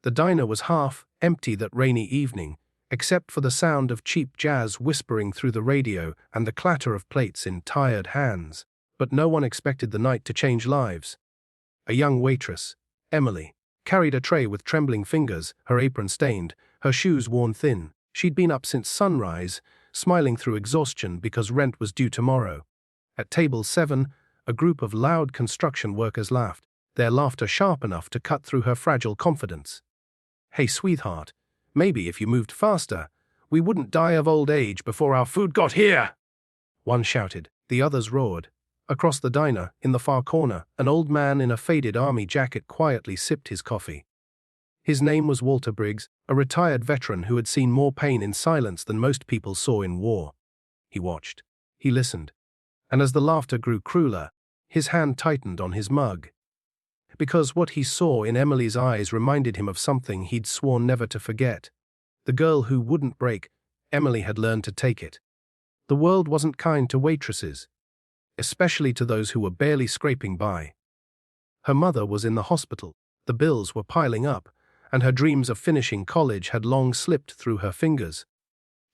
The diner was half empty that rainy evening, except for the sound of cheap jazz whispering through the radio and the clatter of plates in tired hands. But no one expected the night to change lives. A young waitress, Emily, carried a tray with trembling fingers, her apron stained, her shoes worn thin. She'd been up since sunrise, smiling through exhaustion because rent was due tomorrow. At table 7, a group of loud construction workers laughed, their laughter sharp enough to cut through her fragile confidence. "Hey, sweetheart, maybe if you moved faster, we wouldn't die of old age before our food got here!" One shouted, the others roared. Across the diner, in the far corner, an old man in a faded army jacket quietly sipped his coffee. His name was Walter Briggs, a retired veteran who had seen more pain in silence than most people saw in war. He watched. He listened. And as the laughter grew crueler, his hand tightened on his mug. Because what he saw in Emily's eyes reminded him of something he'd sworn never to forget. The girl who wouldn't break, Emily had learned to take it. The world wasn't kind to waitresses, especially to those who were barely scraping by. Her mother was in the hospital, the bills were piling up, and her dreams of finishing college had long slipped through her fingers.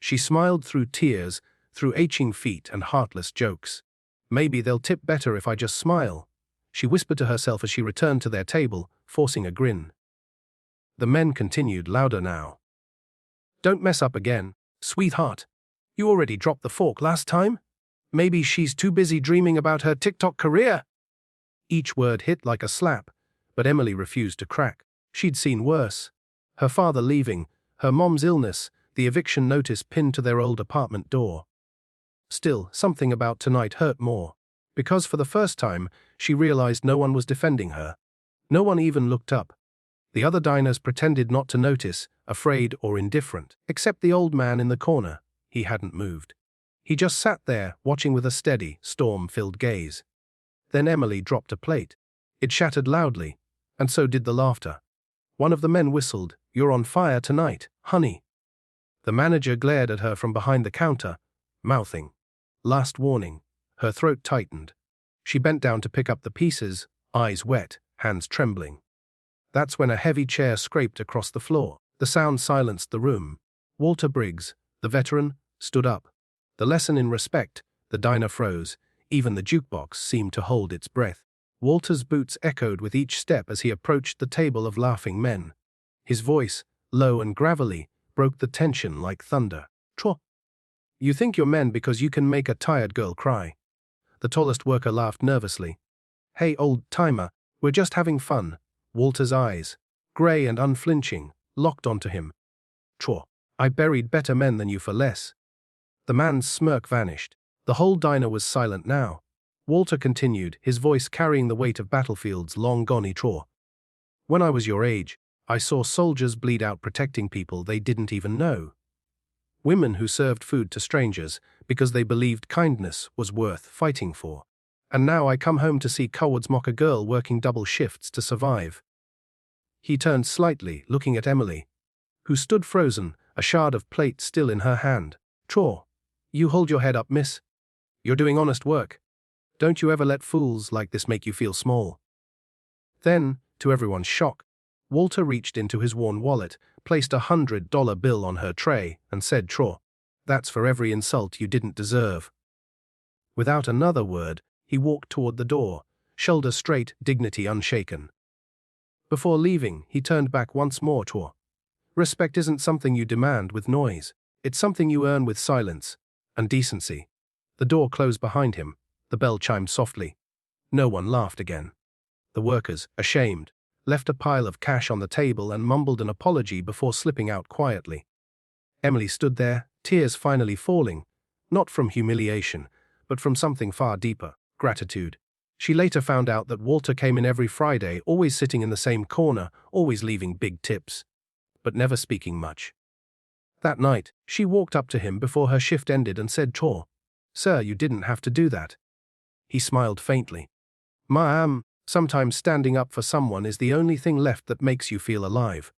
She smiled through tears, through aching feet and heartless jokes. "Maybe they'll tip better if I just smile," she whispered to herself as she returned to their table, forcing a grin. The men continued, louder now. "Don't mess up again, sweetheart. You already dropped the fork last time. Maybe she's too busy dreaming about her TikTok career." Each word hit like a slap, but Emily refused to crack. She'd seen worse. Her father leaving, her mom's illness, the eviction notice pinned to their old apartment door. Still, something about tonight hurt more, because for the first time, she realized no one was defending her. No one even looked up. The other diners pretended not to notice, afraid or indifferent, except the old man in the corner. He hadn't moved. He just sat there, watching with a steady, storm-filled gaze. Then Emily dropped a plate. It shattered loudly, and so did the laughter. One of the men whistled, "You're on fire tonight, honey." The manager glared at her from behind the counter, mouthing, "Last warning." Her throat tightened. She bent down to pick up the pieces, eyes wet, hands trembling. That's when a heavy chair scraped across the floor. The sound silenced the room. Walter Briggs, the veteran, stood up. The lesson in respect, the diner froze. Even the jukebox seemed to hold its breath. Walter's boots echoed with each step as he approached the table of laughing men. His voice, low and gravelly, broke the tension like thunder. "Tro. You think you're men because you can make a tired girl cry." The tallest worker laughed nervously. "Hey, old-timer, we're just having fun." Walter's eyes, grey and unflinching, locked onto him. "Tro. I buried better men than you for less." The man's smirk vanished. The whole diner was silent now. Walter continued, his voice carrying the weight of battlefields long gone. "Tro. When I was your age, I saw soldiers bleed out protecting people they didn't even know. Women who served food to strangers because they believed kindness was worth fighting for. And now I come home to see cowards mock a girl working double shifts to survive." He turned slightly, looking at Emily, who stood frozen, a shard of plate still in her hand. "Tro. You hold your head up, miss. You're doing honest work. Don't you ever let fools like this make you feel small." Then, to everyone's shock, Walter reached into his worn wallet, placed a $100 bill on her tray, and said, "Tro. That's for every insult you didn't deserve." Without another word, he walked toward the door, shoulder straight, dignity unshaken. Before leaving, he turned back once more. "Tro. Respect isn't something you demand with noise. It's something you earn with silence and decency." The door closed behind him. The bell chimed softly. No one laughed again. The workers, ashamed, left a pile of cash on the table and mumbled an apology before slipping out quietly. Emily stood there, tears finally falling, not from humiliation, but from something far deeper, gratitude. She later found out that Walter came in every Friday, always sitting in the same corner, always leaving big tips, but never speaking much. That night, she walked up to him before her shift ended and said, "Tro. Sir, you didn't have to do that." He smiled faintly. "Ma'am, sometimes standing up for someone is the only thing left that makes you feel alive."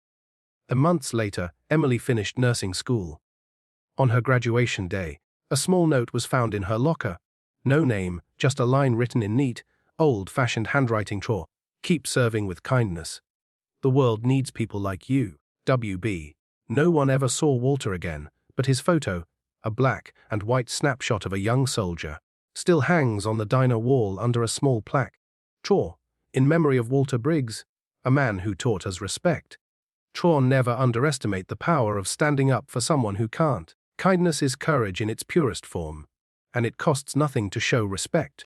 Months later, Emily finished nursing school. On her graduation day, a small note was found in her locker. No name, just a line written in neat, old-fashioned handwriting. "Tro. Keep serving with kindness." The world needs people like you. WB. No one ever saw Walter again, but his photo, a black and white snapshot of a young soldier, still hangs on the diner wall under a small plaque. Chor, in memory of Walter Briggs, a man who taught us respect. Chor, never underestimate the power of standing up for someone who can't. Kindness is courage in its purest form, and it costs nothing to show respect.